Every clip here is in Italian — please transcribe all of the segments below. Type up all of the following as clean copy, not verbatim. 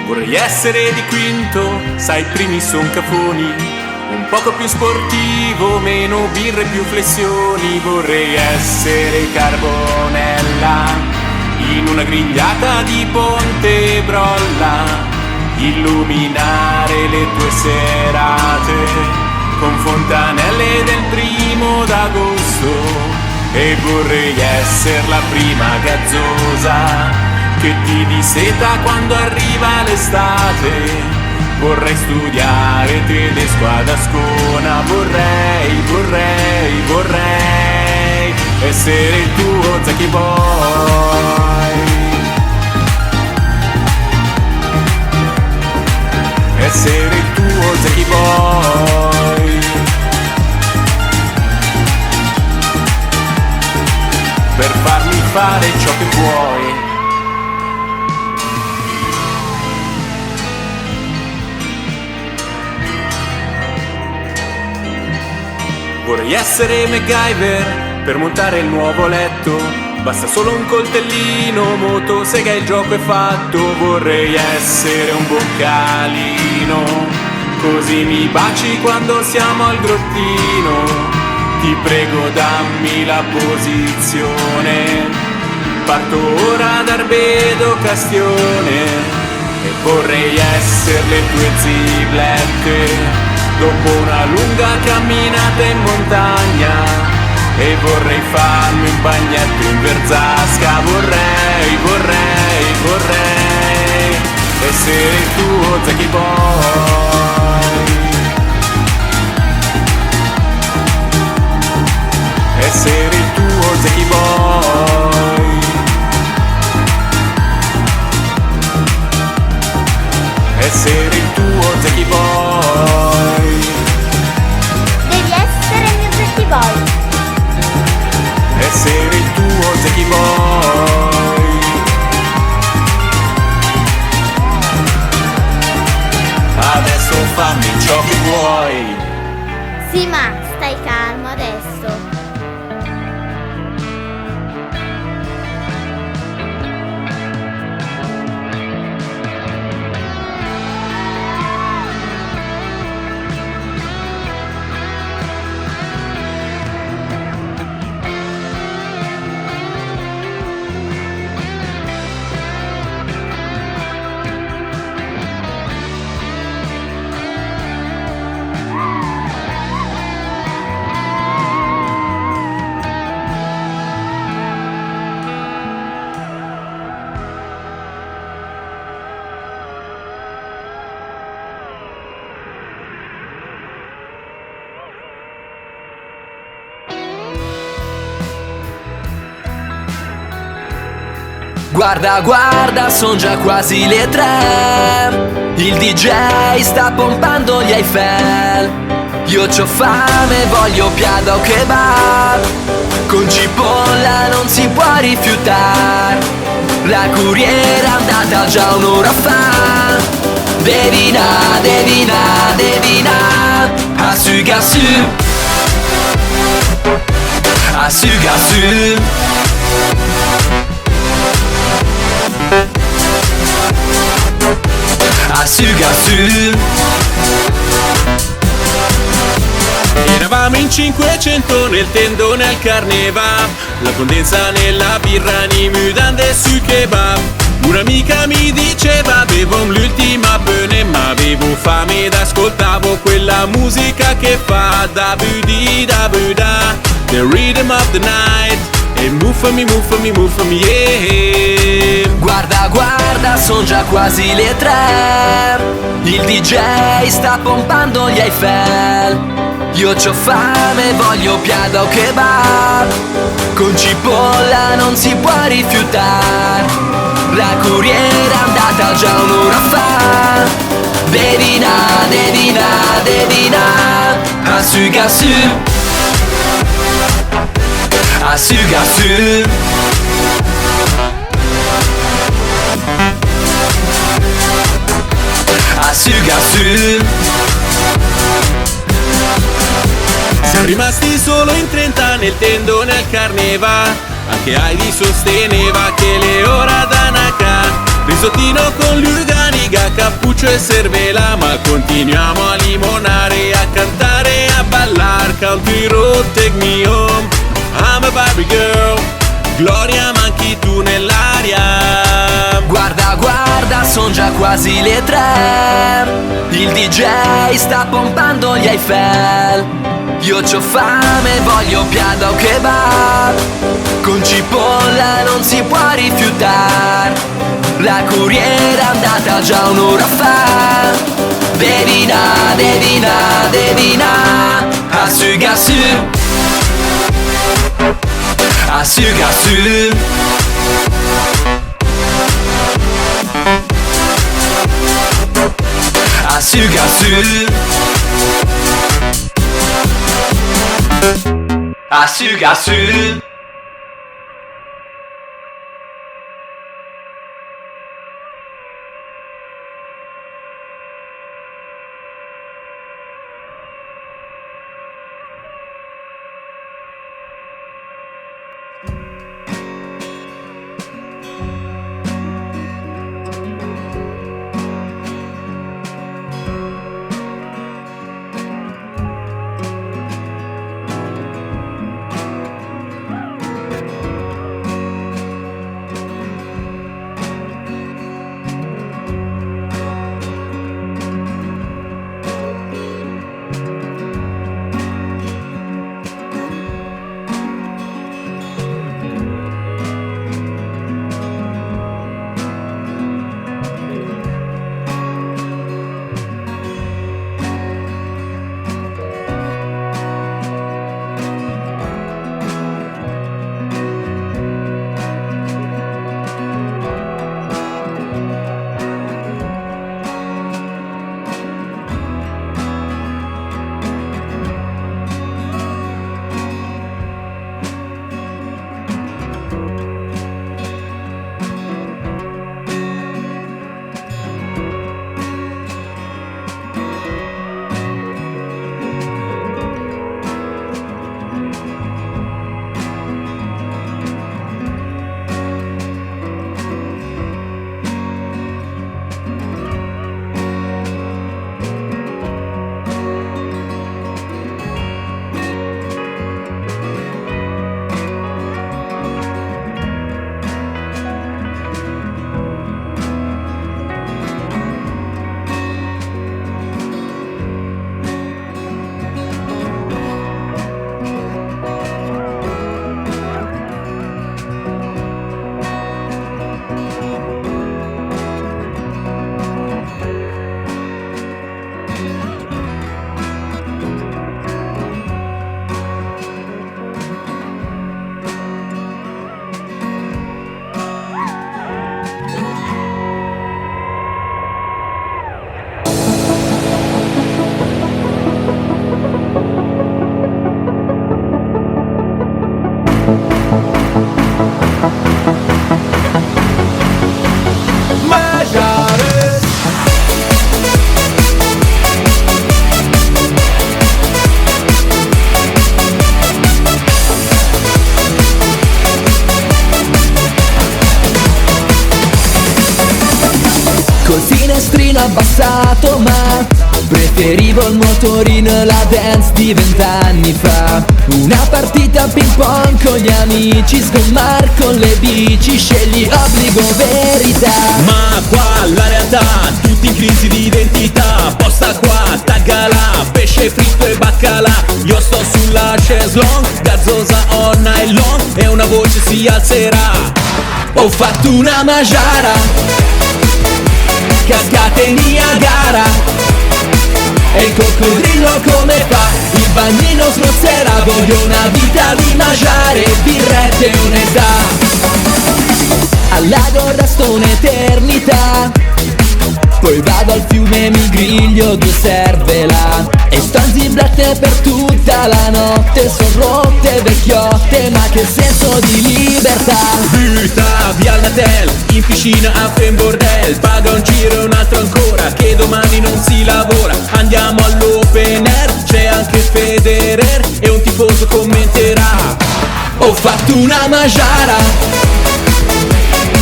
Vorrei essere di quinto, sai, i primi son cafoni, un poco più sportivo, meno birre, più flessioni. Vorrei essere Carbonella in una grigliata di Ponte Brolla, illuminare le tue serate con fontanelle del 1° d'agosto. E vorrei essere la prima gazzosa che ti disseta quando arriva l'estate. Vorrei studiare tedesco ad Ascona. Vorrei essere il tuo Zacchi Boy. Essere il tuo Zacchi Boy. Per farmi fare ciò che vuoi. Vorrei essere MacGyver per montare il nuovo letto. Basta solo un coltellino, motosega e il gioco è fatto. Vorrei essere un boccalino, così mi baci quando siamo al grottino. Ti prego dammi la posizione, parto ora da Arbedo Castione. E vorrei essere le tue ziblette dopo una lunga camminata in montagna. E vorrei farmi un bagnetto in Verzasca. Vorrei essere il tuo Zacchi Boy. Essere il tuo Zacchi Boy. Essere il tuo Zacchi Boy. Devi essere il mio Zacchi Boy. Essere il tuo Zacchi Boy. Adesso fammi ciò che vuoi. Sì, ma stai calmo adesso. Guarda, guarda, son già quasi le 3. Il DJ sta pompando gli Eiffel. Io c'ho fame, voglio piada o kebab. Con cipolla non si può rifiutare. La corriera è andata già un'ora fa. Devina, assuga su. Assuga su. Assuga su. Eravamo in 500 nel tendone al carneva, la condensa nella birra, ni mudande sul kebab. Un'amica mi diceva bevo l'ultima bene, ma avevo fame ed ascoltavo quella musica che fa da budi da buda, the rhythm of the night. E muffami, yeah. Guarda, guarda, son già quasi le 3. Il DJ sta pompando gli Eiffel. Io c'ho fame, voglio piada o kebab. Con cipolla non si può rifiutare. La corriera è andata già un'ora fa. Devina, assuga su. Assuga su. Assuga su. Siamo rimasti solo in 30 nel tendone al carneva, anche Heidi sosteneva che le ora da Naka. Risottino con gli ugani figa, cappuccio e cervela, ma continuiamo a limonare, a cantare, a ballar. Country road, take me home, I'm a Barbie girl. Gloria, manchi tu nell'aria. Guarda, guarda, son già quasi le 3. Il DJ sta pompando gli Eiffel. Io c'ho fame, voglio piada o kebab. Con cipolla non si può rifiutare. La corriera è andata già un'ora fa. Devina, devina, devina. Assu, gassu. Assu, gassu. Assu, gassu. Assu, gassu. Col finestrino abbassato ma preferivo il motorino e la dance di 20 anni fa. Una partita a ping pong con gli amici, sgommar con le bici, scegli obbligo verità. Ma qua la realtà, tutti in crisi di identità. Posta qua, taggala, pesce fritto e baccalà. Io sto sulla chaise longue, gazzosa all night long, e una voce si alzerà. Ho fatto una mangiara, cascate in Niagara, e il coccodrillo come fa? Il bagnino smozzerà. Voglio una vita di mangiare, birrette e onestà. Al lago resto un'eternità, poi vado al fiume e mi griglio 2 cervela. E sto in ziblette per tutta la notte. Son rotte vecchiotte, ma che senso di libertà. Butta via il Natel, in piscina a un bordel. Paga un giro e un altro ancora, che domani non si lavora. Andiamo all'open air, c'è anche Federer, e un tifoso commenterà. Ho fatto una mangiara,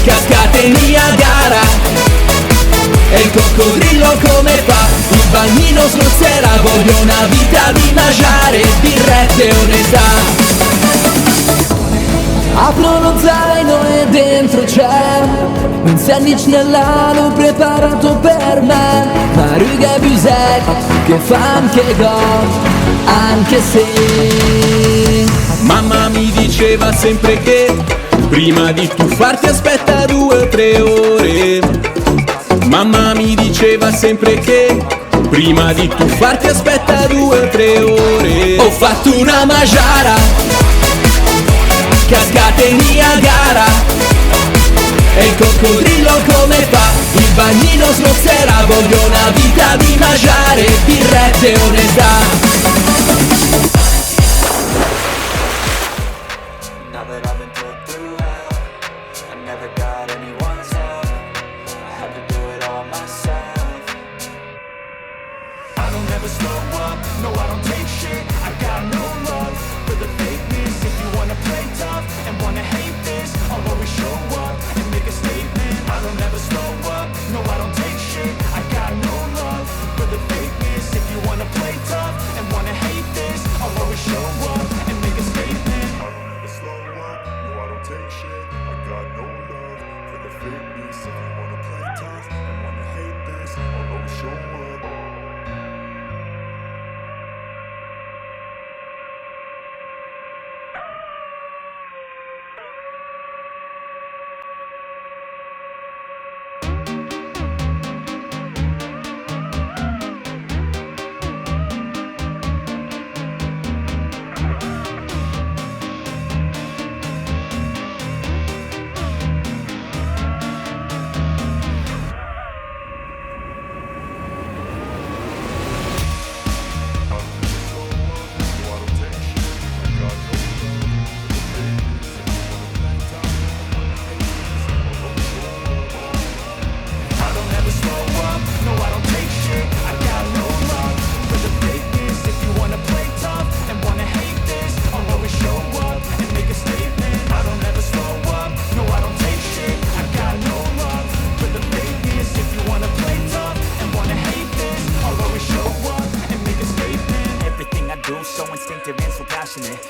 cascate in Niagara, E il coccodrillo come fa? Il bagnino smorzerà, voglio una vita di mangiare, birrette e onestà. Apro lo zaino e dentro c'è un sandwich nell'alo preparato per me, ma ruga più secca che fa anche gol, anche se mamma mi diceva sempre che prima di tuffarti aspetta 2 o 3 ore. Mamma mi diceva sempre che prima di tuffarti aspetta 2 o 3 ore. ho fatto una magiara, cascate in Niagara. E il coccodrillo come fa? Il bagnino smorzerà, voglio una vita di mangiare, birrette e onestà. Now that I've been put through hell, I never got anyone's help. I had to do it all myself. I don't ever slow up, no I don't take shit. I got no love for the fakeness. If you wanna play tough and wanna hate this, I'll always show up and make a statement. I don't ever slow up, no I don't take shit. I got no love for the fakeness. If you wanna play tough and wanna hate this, I'll always show up and make a statement. I don't ever slow up, no I don't take shit. I got no love for the fakeness. If you wanna play tough and wanna hate this, I'll always show up.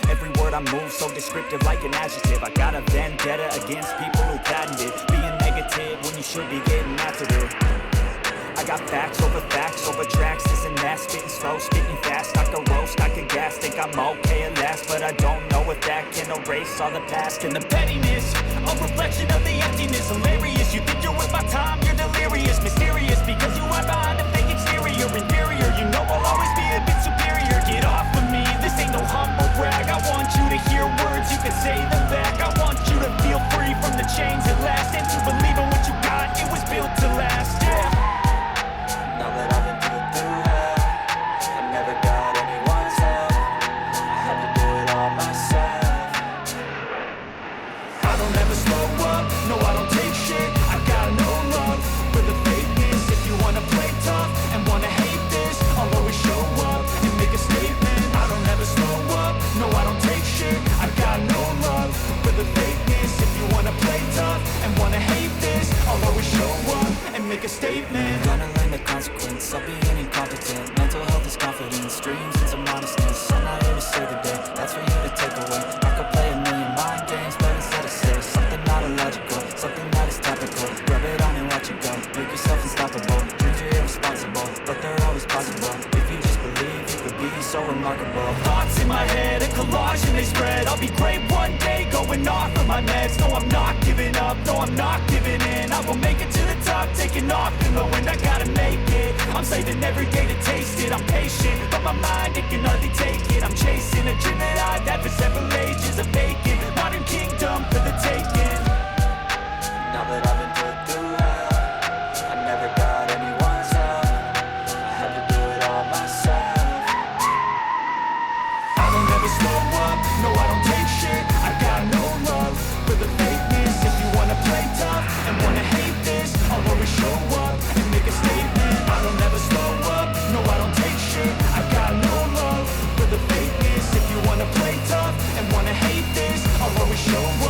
Every word I move so descriptive like an adjective. I got a vendetta against people who patented being negative when you should be getting after it. I got facts over tracks, this and that. Spitting slow, spitting fast, I could roast, I could gas. Think I'm okay at last, but I don't know if that can erase all the past. And the pettiness, a reflection of the emptiness. Hilarious, you think you're worth my time, you're delirious. Mysterious, because you are behind a fake exterior. Inferior, you know I'll always be a bit superior. Get off of me, this ain't no humble brag. I want you to hear words, you can say them back. I want you to feel free from the chains at last, and to believe in what you got, it was built to last, yeah. Now that I've been put through hell, I never got anyone's help. I had to do it all myself. I don't ever slow up, no I don't take shit. I got no love for the fakeness. If you wanna play tough and wanna hate this, I'll always show up and make a statement. I don't ever slow up, no I don't take shit. I got no love for the fakeness. If you wanna play tough and wanna hate this, I'll always show up and make a statement. Gonna learn the consequence of being incompetent. Mental health is confidence, dreams and some honestness. I'm not here to save the day, that's for you to take away. I could play a million mind games, but instead I say something not illogical, something that is topical. Rub it on and watch it go, make yourself unstoppable. Dreams are irresponsible, but they're always possible. If you just believe, you could be so remarkable. Thoughts in my head, a collage and they spread. I'll be great one day, going off of my meds. No, I'm not giving up, no, I'm not giving in. I will make it to the top, taking off in the wind. I gotta make it, I'm saving every day to taste it. I'm patient, but my mind, it can hardly take it. I'm chasing a dream that I've had for several ages. A vacant, modern kingdom for the taking. Now that I've been put through hell, I never got anyone's help. I had to do it all myself. I don't ever slow up, no I don't take shit. I got no love for the fakeness. If you wanna play tough and wanna hate this, I'll always show up and make a statement. I don't ever slow up, no I don't take shit. I got no love for the fakeness. If you wanna play tough and wanna hate this, I'll always show up